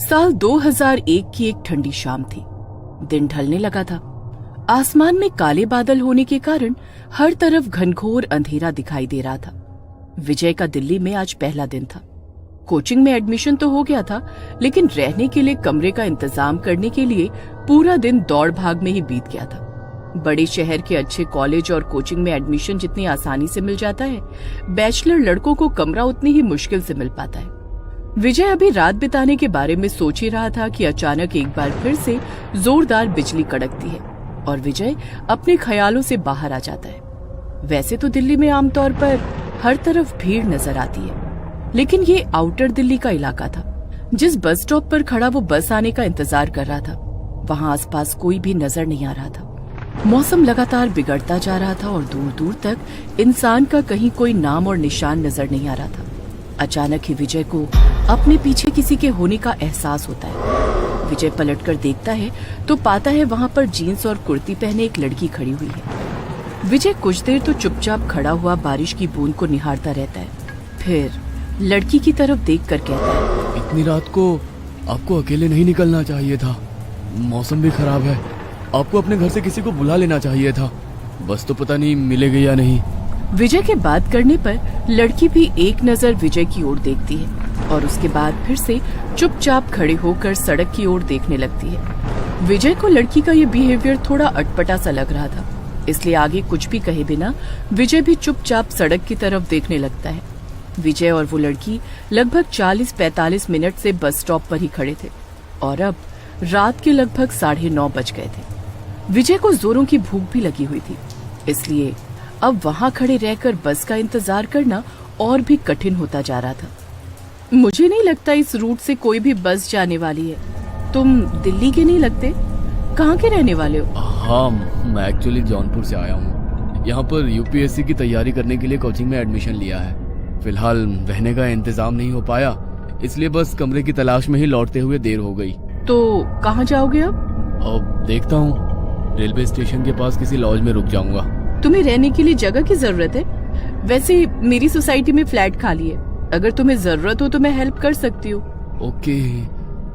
साल 2001 की एक ठंडी शाम थी। दिन ढलने लगा था। आसमान में काले बादल होने के कारण हर तरफ घनघोर अंधेरा दिखाई दे रहा था। विजय का दिल्ली में आज पहला दिन था। कोचिंग में एडमिशन तो हो गया था, लेकिन रहने के लिए कमरे का इंतजाम करने के लिए पूरा दिन दौड़ भाग में ही बीत गया था। बड़े शहर के अच्छे कॉलेज और कोचिंग में एडमिशन जितनी आसानी से मिल जाता है, बैचलर लड़कों को कमरा उतनी ही मुश्किल से मिल पाता है। विजय अभी रात बिताने के बारे में सोच ही रहा था कि अचानक एक बार फिर से जोरदार बिजली कड़कती है और विजय अपने ख्यालों से बाहर आ जाता है। वैसे तो दिल्ली में आमतौर पर हर तरफ भीड़ नजर आती है, लेकिन ये आउटर दिल्ली का इलाका था। जिस बस स्टॉप पर खड़ा वो बस आने का इंतजार कर रहा था, वहाँ आसपास कोई भी नजर नहीं आ रहा था। मौसम लगातार बिगड़ता जा रहा था और दूर दूर तक इंसान का कहीं कोई नाम और निशान नजर नहीं आ रहा था। अचानक ही विजय को अपने पीछे किसी के होने का एहसास होता है। विजय पलटकर देखता है तो पाता है वहाँ पर जीन्स और कुर्ती पहने एक लड़की खड़ी हुई है। विजय कुछ देर तो चुपचाप खड़ा हुआ बारिश की बूंद को निहारता रहता है, फिर लड़की की तरफ देखकर कहता है, इतनी रात को आपको अकेले नहीं निकलना चाहिए था। मौसम भी खराब है। आपको अपने घर से किसी को बुला लेना चाहिए था। बस तो पता नहीं मिलेगी या नहीं। विजय के बात करने पर लड़की भी एक नजर विजय की ओर देखती है और उसके बाद फिर से चुपचाप खड़े होकर सड़क की ओर देखने लगती है। विजय को लड़की का ये बिहेवियर थोड़ा अटपटा सा लग रहा था, इसलिए आगे कुछ भी कहे बिना विजय भी चुपचाप सड़क की तरफ देखने लगता है। विजय और वो लड़की लगभग 40-45 मिनट से बस स्टॉप पर ही खड़े थे और अब रात के लगभग 9:30 बज गए थे। विजय को जोरों की भूख भी लगी हुई थी, इसलिए अब वहां खड़े रहकर बस का इंतजार करना और भी कठिन होता जा रहा था। मुझे नहीं लगता इस रूट से कोई भी बस जाने वाली है। तुम दिल्ली के नहीं लगते? कहाँ के रहने वाले हो? हाँ, मैं एक्चुअली जौनपुर से आया हूँ। यहाँ पर यूपीएससी की तैयारी करने के लिए कोचिंग में एडमिशन लिया है। फिलहाल रहने का इंतजाम नहीं हो पाया, इसलिए बस कमरे की तलाश में ही लौटते हुए देर हो गई। तो कहाँ जाओगे अब? अब देखता हूँ, रेलवे स्टेशन के पास किसी लॉज में रुक जाऊंगा। तुम्हें रहने के लिए जगह की जरूरत है? वैसे मेरी सोसाइटी में फ्लैट खाली है, अगर तुम्हें जरूरत हो तो मैं हेल्प कर सकती हूँ। ओके,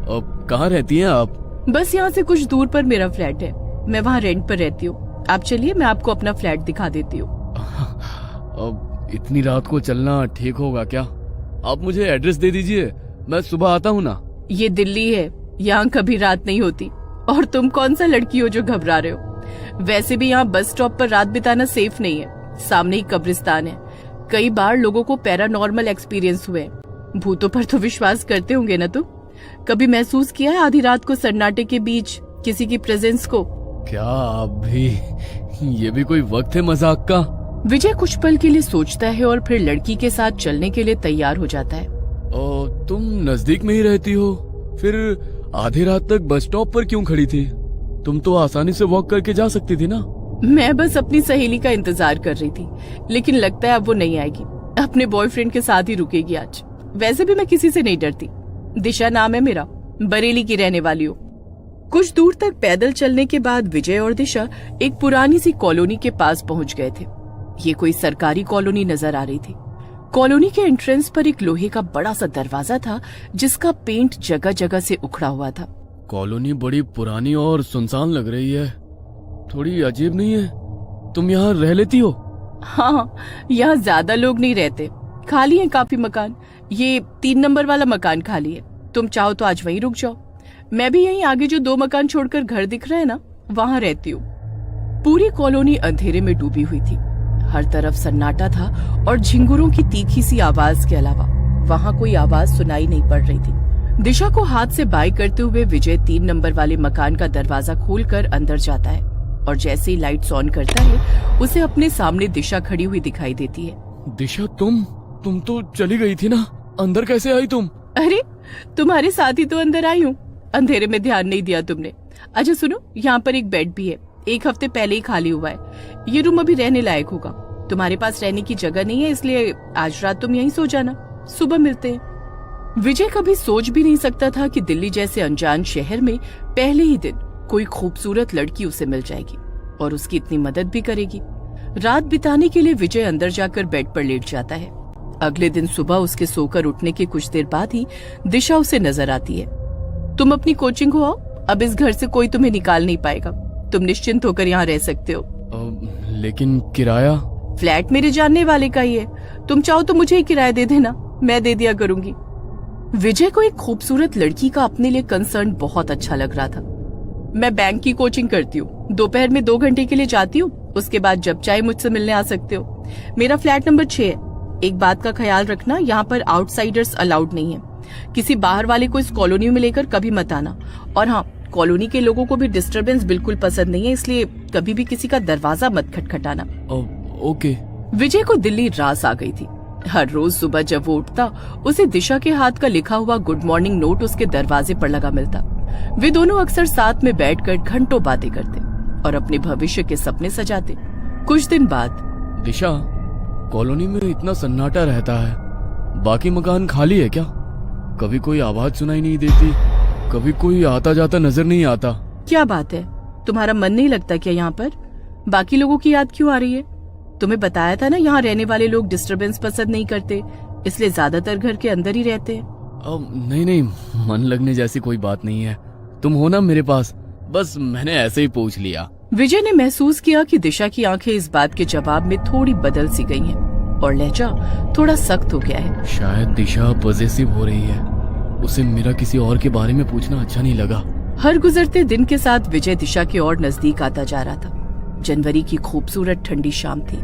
अब कहाँ रहती हैं आप? बस यहाँ से कुछ दूर पर मेरा फ्लैट है, मैं वहाँ रेंट पर रहती हूँ। आप चलिए, मैं आपको अपना फ्लैट दिखा देती हूँ। अब इतनी रात को चलना ठीक होगा क्या? आप मुझे एड्रेस दे दीजिए, मैं सुबह आता हूँ ना। ये दिल्ली है, यहाँ कभी रात नहीं होती। और तुम कौन सा लड़की हो जो घबरा रहे हो? वैसे भी यहाँ बस स्टॉप पर रात बिताना सेफ नहीं है। सामने ही कब्रिस्तान है। कई बार लोगों को पैरानॉर्मल एक्सपीरियंस हुए। भूतों पर तो विश्वास करते होंगे ना तुम? कभी महसूस किया है आधी रात को सन्नाटे के बीच किसी की प्रेजेंस को? क्या आप भी? ये भी कोई वक्त है मजाक का? विजय कुछ पल के लिए सोचता है और फिर लड़की के साथ चलने के लिए तैयार हो जाता है। तुम नजदीक में ही रहती हो, फिर आधी रात तक बस स्टॉप पर क्यों खड़ी थी? तुम तो आसानी से वॉक करके जा सकती थी ना। मैं बस अपनी सहेली का इंतजार कर रही थी, लेकिन लगता है अब वो नहीं आएगी। अपने बॉयफ्रेंड के साथ ही रुकेगी आज। वैसे भी मैं किसी से नहीं डरती। दिशा नाम है मेरा, बरेली की रहने वाली हूँ। कुछ दूर तक पैदल चलने के बाद विजय और दिशा एक पुरानी सी कॉलोनी के पास पहुंच गए थे। ये कोई सरकारी कॉलोनी नजर आ रही थी। कॉलोनी के एंट्रेंस पर एक लोहे का बड़ा सा दरवाजा था, जिसका पेंट जगह जगह से उखड़ा हुआ था। कॉलोनी बड़ी पुरानी और सुनसान लग रही है। थोड़ी अजीब नहीं है? तुम यहाँ रह लेती हो? हाँ, यहाँ ज्यादा लोग नहीं रहते, खाली हैं काफी मकान। ये 3 नंबर वाला मकान खाली है। तुम चाहो तो आज वहीं रुक जाओ। मैं भी यहीं आगे जो 2 मकान छोड़कर घर दिख रहे हैं ना, वहाँ रहती हूँ। पूरी कॉलोनी अंधेरे में डूबी हुई थी। हर तरफ सन्नाटा था और झिंगुरों की तीखी सी आवाज के अलावा वहाँ कोई आवाज सुनाई नहीं पड़ रही थी। दिशा को हाथ से बाय करते हुए विजय 3 नंबर वाले मकान का दरवाजा खोलकर अंदर जाता है और जैसे ही लाइट्स ऑन करता है, उसे अपने सामने दिशा खड़ी हुई दिखाई देती है। दिशा, तुम तो चली गई थी ना, अंदर कैसे आई तुम? अरे, तुम्हारे साथ ही तो अंदर आई हूँ। अंधेरे में ध्यान नहीं दिया तुमने। अच्छा सुनो, यहाँ पर एक बेड भी है, 1 हफ्ते पहले ही खाली हुआ है। ये रूम अभी रहने लायक होगा। तुम्हारे पास रहने की जगह नहीं है, इसलिए आज रात तुम यहीं सो जाना, सुबह मिलते हैं। विजय कभी सोच भी नहीं सकता था कि दिल्ली जैसे अनजान शहर में पहले ही दिन कोई खूबसूरत लड़की उसे मिल जाएगी और उसकी इतनी मदद भी करेगी। रात बिताने के लिए विजय अंदर जाकर बेड पर लेट जाता है। अगले दिन सुबह उसके सोकर उठने के कुछ देर बाद ही दिशा उसे नजर आती है। तुम अपनी कोचिंग हो आओ, अब इस घर से कोई तुम्हें निकाल नहीं पाएगा। तुम निश्चिंत होकर यहाँ रह सकते हो। लेकिन किराया? फ्लैट मेरे जानने वाले का ही है, तुम चाहो तो मुझे ही किराया दे देना, मैं दे दिया करूंगी। विजय को एक खूबसूरत लड़की का अपने लिए कंसर्न बहुत अच्छा लग रहा था। मैं बैंक की कोचिंग करती हूँ, दोपहर में 2 घंटे के लिए जाती हूँ, उसके बाद जब चाहे मुझसे मिलने आ सकते हो। मेरा फ्लैट नंबर 6 है। एक बात का ख्याल रखना, यहाँ पर आउटसाइडर्स अलाउड नहीं है। किसी बाहर वाले को इस कॉलोनी में लेकर कभी मत आना। और हाँ, कॉलोनी के लोगों को भी डिस्टरबेंस बिल्कुल पसंद नहीं है, इसलिए कभी भी किसी का दरवाजा मत खटखटाना। ओके। विजय को दिल्ली रास आ गई थी। हर रोज सुबह जब वो उठता, उसे दिशा के हाथ का लिखा हुआ गुड मॉर्निंग नोट उसके दरवाजे पर लगा मिलता। वे दोनों अक्सर साथ में बैठकर घंटों बातें करते और अपने भविष्य के सपने सजाते। कुछ दिन बाद, दिशा, कॉलोनी में इतना सन्नाटा रहता है, बाकी मकान खाली है क्या? कभी कोई आवाज सुनाई नहीं देती, कभी कोई आता जाता नजर नहीं आता। क्या बात है, तुम्हारा मन नहीं लगता क्या यहाँ पर? बाकी लोगों की याद क्यों आ रही है? तुम्हें बताया था ना, यहाँ रहने वाले लोग डिस्टरबेंस पसंद नहीं करते, इसलिए ज्यादातर घर के अंदर ही रहते हैं। नहीं, मन लगने जैसी कोई बात नहीं है। तुम हो ना मेरे पास, बस मैंने ऐसे ही पूछ लिया। विजय ने महसूस किया कि दिशा की आंखें इस बात के जवाब में थोड़ी बदल सी गई हैं और लहजा थोड़ा सख्त हो गया है। शायद दिशा पॉजेसिव हो रही है, उसे मेरा किसी और के बारे में पूछना अच्छा नहीं लगा। हर गुजरते दिन के साथ विजय दिशा की ओर नजदीक आता जा रहा था। जनवरी की खूबसूरत ठंडी शाम थी।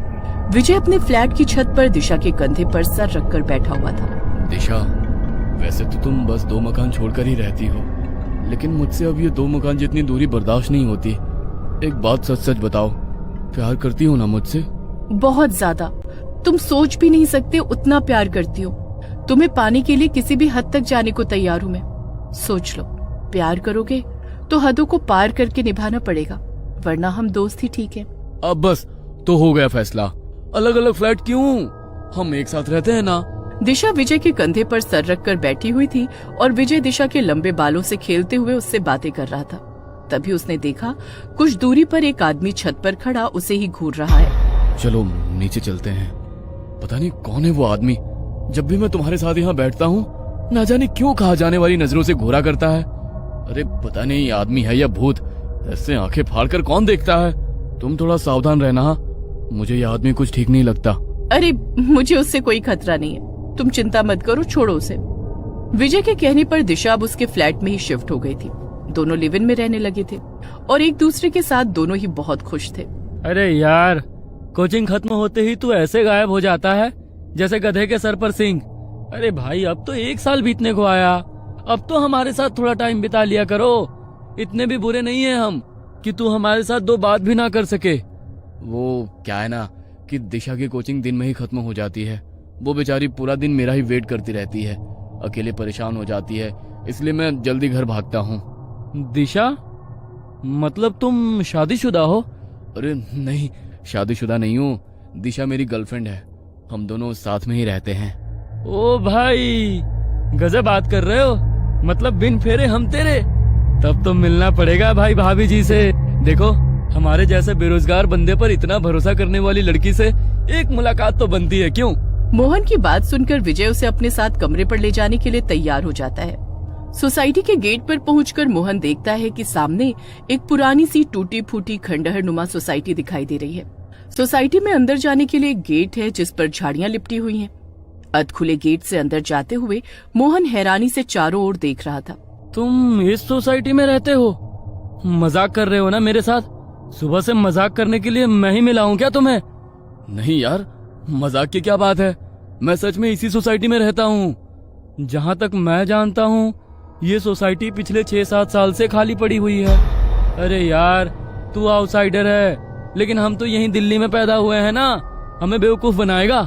विजय अपने फ्लैट की छत पर दिशा के कंधे पर सर रखकर बैठा हुआ था। दिशा, वैसे तो तुम बस 2 मकान छोड़कर ही रहती हो, लेकिन मुझसे अब ये 2 मकान जितनी दूरी बर्दाश्त नहीं होती। एक बात सच सच बताओ, प्यार करती हो ना मुझसे? बहुत ज्यादा। तुम सोच भी नहीं सकते उतना प्यार करती हो। तुम्हें पाने के लिए किसी भी हद तक जाने को तैयार हूँ मैं। सोच लो, प्यार करोगे तो हदों को पार करके निभाना पड़ेगा, वरना हम दोस्त ही ठीक है। अब बस तो हो गया फैसला। अलग अलग फ्लैट क्यों, हम एक साथ रहते हैं ना। दिशा विजय के कंधे पर सर रखकर बैठी हुई थी और विजय दिशा के लंबे बालों से खेलते हुए उससे बातें कर रहा था। तभी उसने देखा कुछ दूरी पर एक आदमी छत पर खड़ा उसे ही घूर रहा है। चलो नीचे चलते हैं। पता नहीं कौन है वो आदमी, जब भी मैं तुम्हारे साथ यहाँ बैठता हूँ ना जाने क्यों कहा जाने वाली नजरों से घूरा करता है। अरे पता नहीं आदमी है या भूत, ऐसे आंखें फाड़कर कौन देखता है। तुम थोड़ा सावधान रहना, मुझे ये आदमी कुछ ठीक नहीं लगता। अरे मुझे उससे कोई खतरा नहीं है, तुम चिंता मत करो, छोड़ो उसे। विजय के कहने पर दिशा अब उसके फ्लैट में ही शिफ्ट हो गई थी। दोनों लिव इन में रहने लगे थे और एक दूसरे के साथ दोनों ही बहुत खुश थे। अरे यार, कोचिंग खत्म होते ही तू ऐसे गायब हो जाता है जैसे गधे के सर पर सींग। अरे भाई, अब तो 1 साल बीतने को आया, अब तो हमारे साथ थोड़ा टाइम बिता लिया करो। इतने भी बुरे नहीं है हम कि तू हमारे साथ 2 बात भी ना कर सके। वो क्या है ना कि दिशा की कोचिंग दिन में ही खत्म हो जाती है। वो बेचारी पूरा दिन मेरा ही वेट करती रहती है, अकेले परेशान हो जाती है, इसलिए मैं जल्दी घर भागता हूँ। दिशा, मतलब तुम शादीशुदा हो? अरे नहीं, शादीशुदा नहीं हूँ। दिशा मेरी गर्लफ्रेंड है, हम दोनों साथ में ही रहते हैं। ओ भाई, गजब बात कर रहे हो। मतलब बिन फेरे हम तेरे। तब तो मिलना पड़ेगा भाई भाभी जी से। देखो, हमारे जैसे बेरोजगार बंदे पर इतना भरोसा करने वाली लड़की से एक मुलाकात तो बनती है, क्यों? मोहन की बात सुनकर विजय उसे अपने साथ कमरे पर ले जाने के लिए तैयार हो जाता है। सोसाइटी के गेट पर पहुंचकर मोहन देखता है कि सामने एक पुरानी सी टूटी फूटी खंडहर नुमा सोसाइटी दिखाई दे रही है। सोसाइटी में अंदर जाने के लिए एक गेट है जिस पर झाड़ियां लिपटी हुई हैं। अधखुले गेट से अंदर जाते हुए मोहन हैरानी से चारों ओर देख रहा था। तुम इस सोसाइटी में रहते हो? मजाक कर रहे हो ना मेरे साथ? सुबह से मजाक करने के लिए मैं ही मिला हूँ क्या तुम्हें? नहीं यार, मजाक की क्या बात है, मैं सच में इसी सोसाइटी में रहता हूँ। जहाँ तक मैं जानता हूँ ये सोसाइटी पिछले 6-7 साल से खाली पड़ी हुई है। अरे यार, तू आउटसाइडर है, लेकिन हम तो यहीं दिल्ली में पैदा हुए हैं ना, हमें बेवकूफ बनाएगा?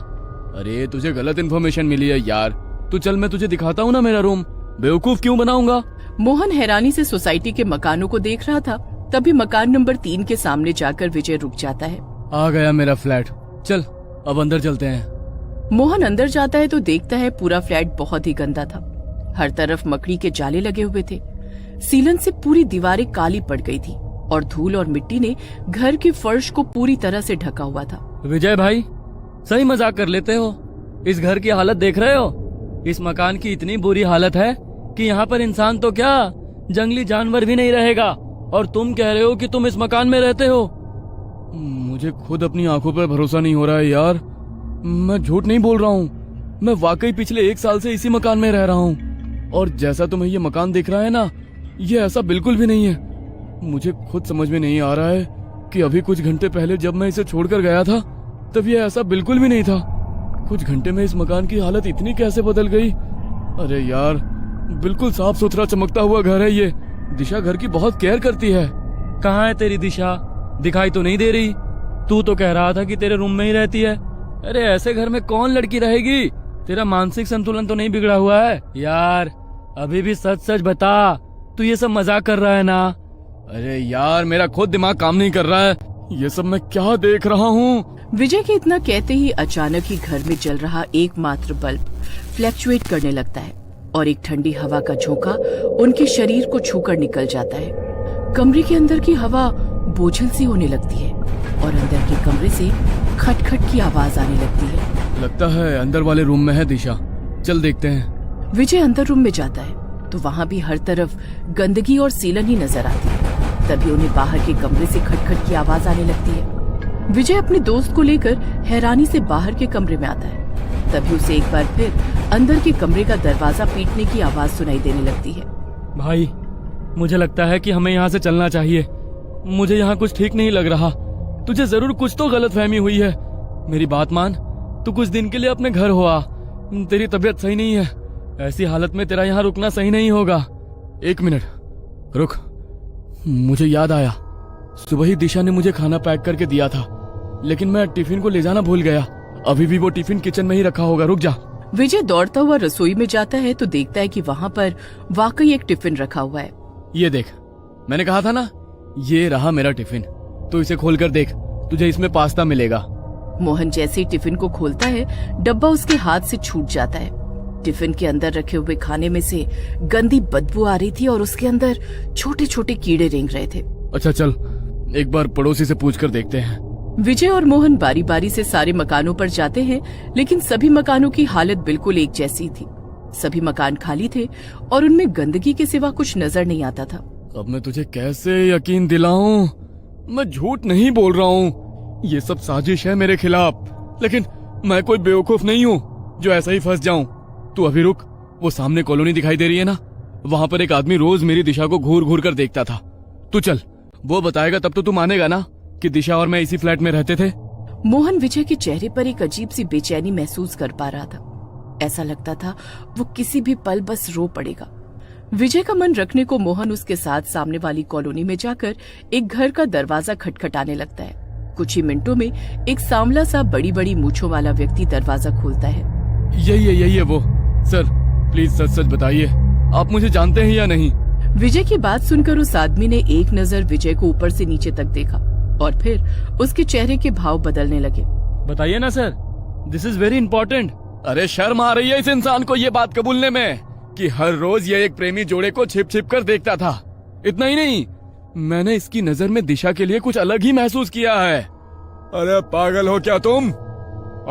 अरे तुझे गलत इन्फॉर्मेशन मिली है यार। तू चल, मैं तुझे दिखाता हूँ ना मेरा रूम। बेवकूफ क्यों बनाऊंगा? मोहन हैरानी से सोसाइटी के मकानों को देख रहा था। तभी मकान नंबर 3 के सामने जाकर विजय रुक जाता है। आ गया मेरा फ्लैट, चल अब अंदर चलते हैं। मोहन अंदर जाता है तो देखता है पूरा फ्लैट बहुत ही गंदा था। हर तरफ मकड़ी के जाले लगे हुए थे। सीलन से पूरी दीवारें काली पड़ गई थी और धूल और मिट्टी ने घर के फर्श को पूरी तरह से ढका हुआ था। विजय भाई, सही मजाक कर लेते हो? इस घर की हालत देख रहे हो? इस मकान की इतनी बुरी हालत है कि यहाँ पर इंसान तो क्या, जंगली जानवर भी नहीं रहेगा। और तुम कह रहे हो कि तुम इस मकान में रहते हो। मुझे खुद अपनी आंखों पर भरोसा नहीं हो रहा है यार। मैं झूठ नहीं बोल रहा हूँ, मैं वाकई पिछले 1 साल से इसी मकान में रह रहा हूँ। और जैसा तुम्हें ये मकान दिख रहा है ना, ये ऐसा बिल्कुल भी नहीं है। मुझे खुद समझ में नहीं आ रहा है कि अभी कुछ घंटे पहले जब मैं इसे छोड़कर गया था तब ये ऐसा बिल्कुल भी नहीं था। कुछ घंटे में इस मकान की हालत इतनी कैसे बदल गई। अरे यार, बिल्कुल साफ सुथरा चमकता हुआ घर है ये। दिशा घर की बहुत केयर करती है। कहाँ है तेरी दिशा? दिखाई तो नहीं दे रही। तू तो कह रहा था कि तेरे रूम में ही रहती है। अरे ऐसे घर में कौन लड़की रहेगी? तेरा मानसिक संतुलन तो नहीं बिगड़ा हुआ है यार? अभी भी सच सच बता, तू ये सब मजाक कर रहा है ना? अरे यार, मेरा खुद दिमाग काम नहीं कर रहा है। ये सब मैं क्या देख रहा हूँ? विजय के इतना कहते ही अचानक ही घर में जल रहा एकमात्र बल्ब फ्लैक्चुएट करने लगता है और एक ठंडी हवा का झोंका उनके शरीर को छूकर निकल जाता है। कमरे के अंदर की हवा बोझिल सी होने लगती है और अंदर के कमरे से खटखट की आवाज आने लगती है। लगता है अंदर वाले रूम में है दिशा, चल देखते हैं। विजय अंदर रूम में जाता है तो वहाँ भी हर तरफ गंदगी और सीलन ही नजर आती है। तभी उन्हें बाहर के कमरे से खटखट की आवाज आने लगती है। विजय अपने दोस्त को लेकर हैरानी से बाहर के कमरे में आता है। तभी उसे एक बार फिर अंदर के कमरे का दरवाजा पीटने की आवाज सुनाई देने लगती है। भाई, मुझे लगता है कि हमें यहाँ से चलना चाहिए। मुझे यहाँ कुछ ठीक नहीं लग रहा। तुझे जरूर कुछ तो गलतफहमी हुई है। मेरी बात मान, तू कुछ दिन के लिए अपने घर हो आ। तेरी तबीयत सही नहीं है। ऐसी हालत में तेरा यहाँ रुकना सही नहीं होगा। 1 मिनट रुक, मुझे याद आया। सुबह ही दिशा ने मुझे खाना पैक करके दिया था, लेकिन मैं टिफिन को ले जाना भूल गया। अभी भी वो टिफिन किचन में ही रखा होगा। रुक जा। विजय दौड़ता हुआ रसोई में जाता है तो देखता है कि वहाँ पर वाकई एक टिफिन रखा हुआ है। ये देख, मैंने कहा था ना, ये रहा मेरा टिफिन। तो इसे खोलकर देख, तुझे इसमें पास्ता मिलेगा। मोहन जैसे ही टिफिन को खोलता है, डब्बा उसके हाथ से छूट जाता है। टिफिन के अंदर रखे हुए खाने में से गंदी बदबू आ रही थी और उसके अंदर छोटे छोटे कीड़े रेंग रहे थे। अच्छा चल, एक बार पड़ोसी से पूछ कर देखते हैं। विजय और मोहन बारी बारी से सारे मकानों पर जाते हैं, लेकिन सभी मकानों की हालत बिल्कुल एक जैसी थी। सभी मकान खाली थे और उनमें गंदगी के सिवा कुछ नजर नहीं आता था। अब मैं तुझे कैसे यकीन दिलाऊं? मैं झूठ नहीं बोल रहा हूँ। ये सब साजिश है मेरे खिलाफ, लेकिन मैं कोई बेवकूफ नहीं हूँ जो ऐसा ही फंस जाऊं। तू अभी रुक, वो सामने कॉलोनी दिखाई दे रही है ना, वहाँ पर एक आदमी रोज मेरी दिशा को घूर घूर कर देखता था। तू चल, वो बताएगा तब तो तू मानेगा ना कि दिशा और मैं इसी फ्लैट में रहते थे। मोहन विजय के चेहरे पर एक अजीब सी बेचैनी महसूस कर पा रहा था। ऐसा लगता था वो किसी भी पल बस रो पड़ेगा। विजय का मन रखने को मोहन उसके साथ सामने वाली कॉलोनी में जाकर एक घर का दरवाजा खटखटाने लगता है। कुछ ही मिनटों में एक सांवला सा बड़ी बड़ी मूंछों वाला व्यक्ति दरवाजा खोलता है। यही है वो। सर प्लीज सच सच बताइए, आप मुझे जानते हैं या नहीं? विजय की बात सुनकर उस आदमी ने एक नजर विजय को ऊपर से नीचे तक देखा और फिर उसके चेहरे के भाव बदलने लगे। बताइए ना sir, this is very important. अरे शर्म आ रही है इस इंसान को ये बात कबूलने में कि हर रोज ये एक प्रेमी जोड़े को छिप छिप कर देखता था। इतना ही नहीं, मैंने इसकी नजर में दिशा के लिए कुछ अलग ही महसूस किया है। अरे पागल हो क्या तुम?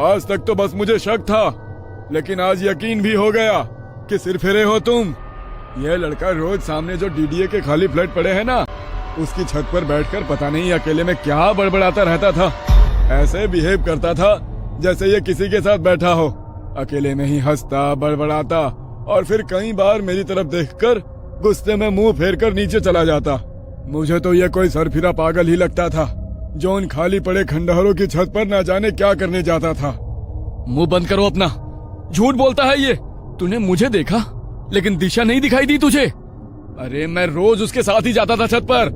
आज तक तो बस मुझे शक था, लेकिन आज यकीन भी हो गया कि सिर फिरे हो तुम। यह लड़का रोज सामने जो डीडीए के खाली फ्लैट पड़े हैं ना, उसकी छत पर बैठकर पता नहीं अकेले में क्या बड़बड़ाता रहता था। ऐसे बिहेव करता था जैसे ये किसी के साथ बैठा हो। अकेले में ही हंसता, बड़बड़ाता और फिर कई बार मेरी तरफ देखकर गुस्से में मुंह फेरकर नीचे चला जाता। मुझे तो ये कोई सरफिरा पागल ही लगता था जो उन खाली पड़े खंडहरों की छत पर न जाने क्या करने जाता था। मुंह बंद करो अपना, झूठ बोलता है ये। तूने मुझे देखा लेकिन दिशा नहीं दिखाई दी तुझे? अरे मैं रोज उसके साथ ही जाता था छत पर।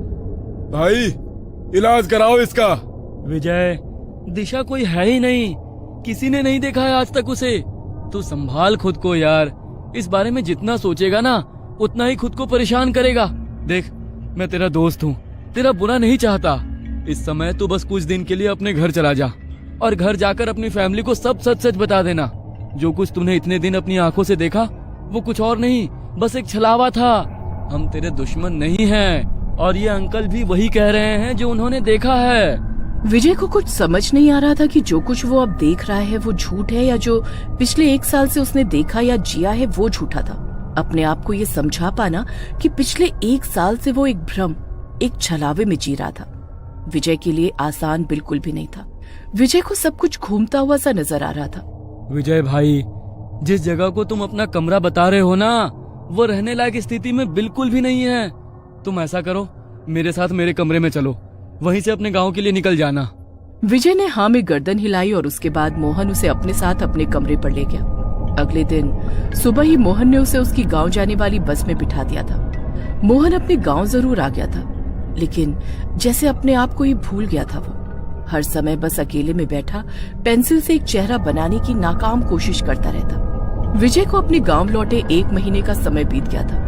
भाई इलाज कराओ इसका। विजय, दिशा कोई है ही नहीं, किसी ने नहीं देखा है आज तक उसे। तू संभाल खुद को यार, इस बारे में जितना सोचेगा ना उतना ही खुद को परेशान करेगा। देख, मैं तेरा दोस्त हूँ, तेरा बुरा नहीं चाहता। इस समय तू बस कुछ दिन के लिए अपने घर चला जा और घर जाकर अपनी फैमिली को सब सच सच बता देना। जो कुछ तूने इतने दिन अपनी आंखों से देखा वो कुछ और नहीं, बस एक छलावा था। हम तेरे दुश्मन नहीं हैं और ये अंकल भी वही कह रहे हैं जो उन्होंने देखा है। विजय को कुछ समझ नहीं आ रहा था कि जो कुछ वो अब देख रहा है वो झूठ है या जो पिछले 1 साल से उसने देखा या जिया है वो झूठा था। अपने आप को ये समझा पाना कि पिछले 1 साल से वो एक भ्रम, एक छलावे में जी रहा था, विजय के लिए आसान बिल्कुल भी नहीं था। विजय को सब कुछ घूमता हुआ सा नजर आ रहा था। विजय भाई, जिस जगह को तुम अपना कमरा बता रहे हो ना, वो रहने लायक स्थिति में बिल्कुल भी नहीं है। तुम ऐसा करो, मेरे साथ मेरे कमरे में चलो, वहीं से अपने गांव के लिए निकल जाना। विजय ने हाँ में गर्दन हिलाई और उसके बाद मोहन उसे अपने साथ अपने कमरे पर ले गया। अगले दिन सुबह ही मोहन ने उसे उसकी गांव जाने वाली बस में बिठा दिया था। मोहन अपने गांव जरूर आ गया था, लेकिन जैसे अपने आप को ही भूल गया था। वो हर समय बस अकेले में बैठा पेंसिल से एक चेहरा बनाने की नाकाम कोशिश करता रहता। विजय को अपने गांव लौटे 1 महीने का समय बीत गया था।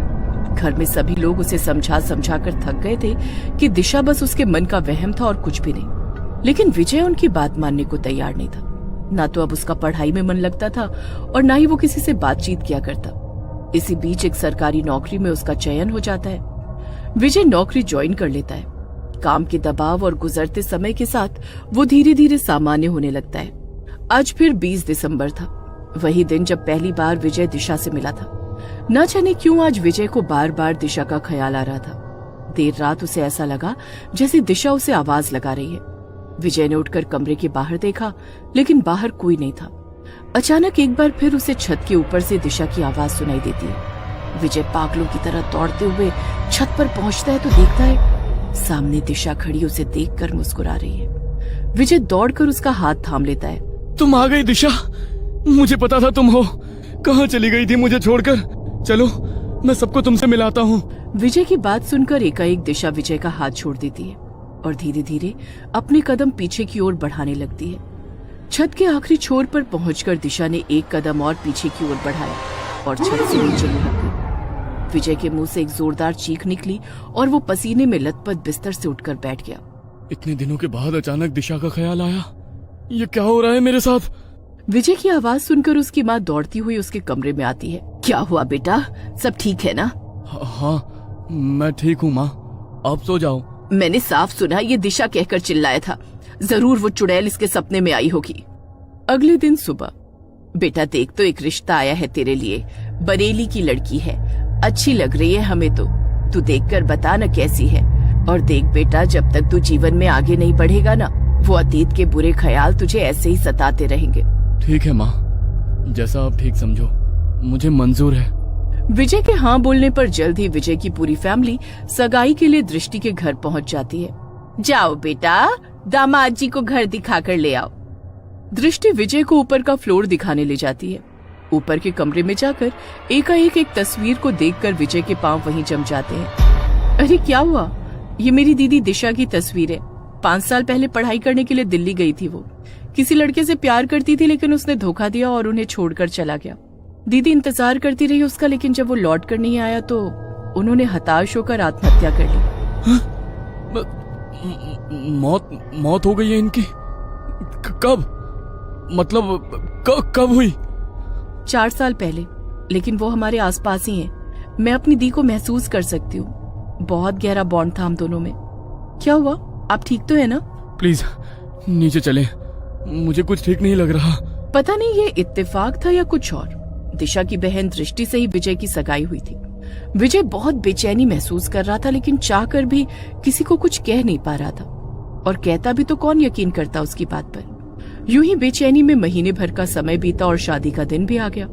घर में सभी लोग उसे समझा समझा कर थक गए थे कि दिशा बस उसके मन का वहम था और कुछ भी नहीं। लेकिन विजय उनकी बात मानने को तैयार नहीं था। ना तो अब उसका पढ़ाई में मन लगता था और ना ही वो किसी से बातचीत किया करता। इसी बीच एक सरकारी नौकरी में उसका चयन हो जाता है। विजय नौकरी ज्वाइन कर लेता है। काम के दबाव और गुजरते समय के साथ वो धीरे धीरे सामान्य होने लगता है। आज फिर 20 दिसंबर था, वही दिन जब पहली बार विजय दिशा से मिला था। न जाने क्यों आज विजय को बार बार दिशा का ख्याल आ रहा था। देर रात उसे ऐसा लगा जैसे दिशा उसे आवाज लगा रही है। विजय ने उठकर कमरे के बाहर देखा, लेकिन बाहर कोई नहीं था। अचानक एक बार फिर उसे छत के ऊपर से दिशा की आवाज सुनाई देती है। विजय पागलों की तरह दौड़ते हुए छत पर पहुंचता है तो देखता है सामने दिशा खड़ी उसे देखकर मुस्कुरा रही है। विजय दौड़कर उसका हाथ थाम लेता है। तुम आ गई दिशा, मुझे पता था तुम हो। कहाँ चली गई थी मुझे छोड़कर? चलो मैं सबको तुमसे मिलाता हूँ। विजय की बात सुनकर एकाएक दिशा विजय का हाथ छोड़ देती है और धीरे धीरे अपने कदम पीछे की ओर बढ़ाने लगती है। छत के आखिरी छोर पर पहुंचकर दिशा ने एक कदम और पीछे की ओर बढ़ाया और छत से नीचे लुढ़क गई। विजय के मुंह से एक जोरदार चीख निकली और वो पसीने में लथपथ बिस्तर से उठकर बैठ गया। इतने दिनों के बाद अचानक दिशा का ख्याल आया। ये क्या हो रहा है मेरे साथ? विजय की आवाज सुनकर उसकी माँ दौड़ती हुई उसके कमरे में आती है। क्या हुआ बेटा, सब ठीक है ना? हाँ मैं ठीक हूँ माँ, आप सो जाओ। मैंने साफ सुना ये दिशा कहकर चिल्लाया था। जरूर वो चुड़ैल इसके सपने में आई होगी। अगले दिन सुबह, बेटा देख तो एक रिश्ता आया है तेरे लिए। बरेली की लड़की है, अच्छी लग रही है हमें तो। तू देखकर बता न कैसी है। और देख बेटा, जब तक तू जीवन में आगे नहीं बढ़ेगा ना, वो अतीत के बुरे ख्याल तुझे ऐसे ही सताते रहेंगे। ठीक है माँ, जैसा आप ठीक समझो, मुझे मंजूर है। विजय के हाँ बोलने पर जल्द ही विजय की पूरी फैमिली सगाई के लिए दृष्टि के घर पहुंच जाती है। जाओ बेटा, दामाद जी को घर दिखा कर ले आओ। दृष्टि विजय को ऊपर का फ्लोर दिखाने ले जाती है। ऊपर के कमरे में जाकर एकाएक एक तस्वीर को देखकर विजय के पांव वहीं जम जाते हैं। अरे क्या हुआ? ये मेरी दीदी दिशा की तस्वीर है। 5 साल पहले पढ़ाई करने के लिए दिल्ली गई थी। वो किसी लड़के से प्यार करती थी, लेकिन उसने धोखा दिया और उन्हें छोड़कर चला गया। दीदी इंतजार करती रही उसका, लेकिन जब वो लौट कर नहीं आया तो उन्होंने हताश होकर आत्महत्या कर ली। मौत हो गई है इनकी? कब? मतलब कब हुई? 4 साल पहले, लेकिन वो हमारे आसपास ही हैं। मैं अपनी दी को महसूस कर सकती हूँ। बहुत गहरा बॉन्ड था हम दोनों में। क्या हुआ, आप ठीक तो है ना? प्लीज नीचे चलें, मुझे कुछ ठीक नहीं लग रहा। पता नहीं ये इत्तेफाक था या कुछ और। दिशा की बहन दृष्टि से ही विजय की सगाई हुई थी। विजय बहुत बेचैनी महसूस कर रहा था, लेकिन चाहकर भी किसी को कुछ कह नहीं पा रहा था। और कहता भी तो कौन यकीन करता उसकी बात पर। यूं ही बेचैनी में महीने भर का समय बीता और शादी का दिन भी आ गया।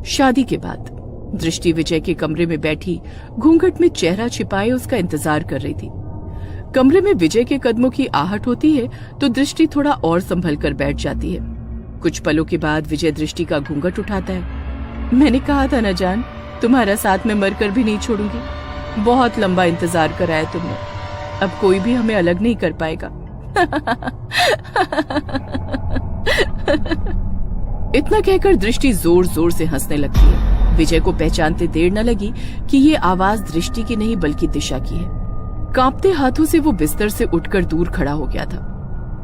शादी के बाद दृष्टि विजय के कमरे में बैठी घूंघट में चेहरा छिपाए उसका इंतजार कर रही थी। कमरे में विजय के कदमों की आहट होती है तो दृष्टि थोड़ा और संभल कर बैठ जाती है। कुछ पलों के बाद विजय दृष्टि का घूंघट उठाता है। मैंने कहा था ना जान, तुम्हारा साथ में मरकर भी नहीं छोड़ूंगी। बहुत लंबा इंतजार कराया तुमने, अब कोई भी हमें अलग नहीं कर पाएगा। इतना कहकर दृष्टि जोर जोर से हंसने लगती है। विजय को पहचानते देर न लगी कि ये आवाज दृष्टि की नहीं बल्कि दिशा की है। कांपते हाथों से वो बिस्तर से उठकर दूर खड़ा हो गया था।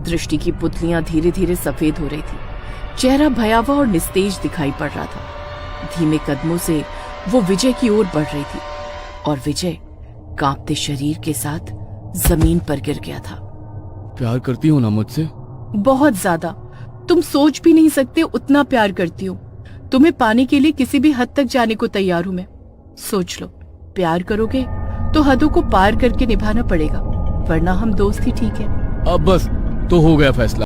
दृष्टि की पुतलियां धीरे धीरे सफेद हो रही थी। चेहरा भयावह और निस्तेज दिखाई पड़ रहा था। धीमे कदमों से वो विजय की ओर बढ़ रही थी और विजय कांपते शरीर के साथ जमीन पर गिर गया था। प्यार करती हो ना मुझसे? बहुत ज्यादा। तुम सोच भी नहीं सकते उतना प्यार करती हूँ। तुम्हें पाने के लिए किसी भी हद तक जाने को तैयार हूँ मैं। सोच लो, प्यार करोगे तो हदों को पार करके निभाना पड़ेगा, वरना हम दोस्त ही ठीक है। अब बस तो हो गया फैसला।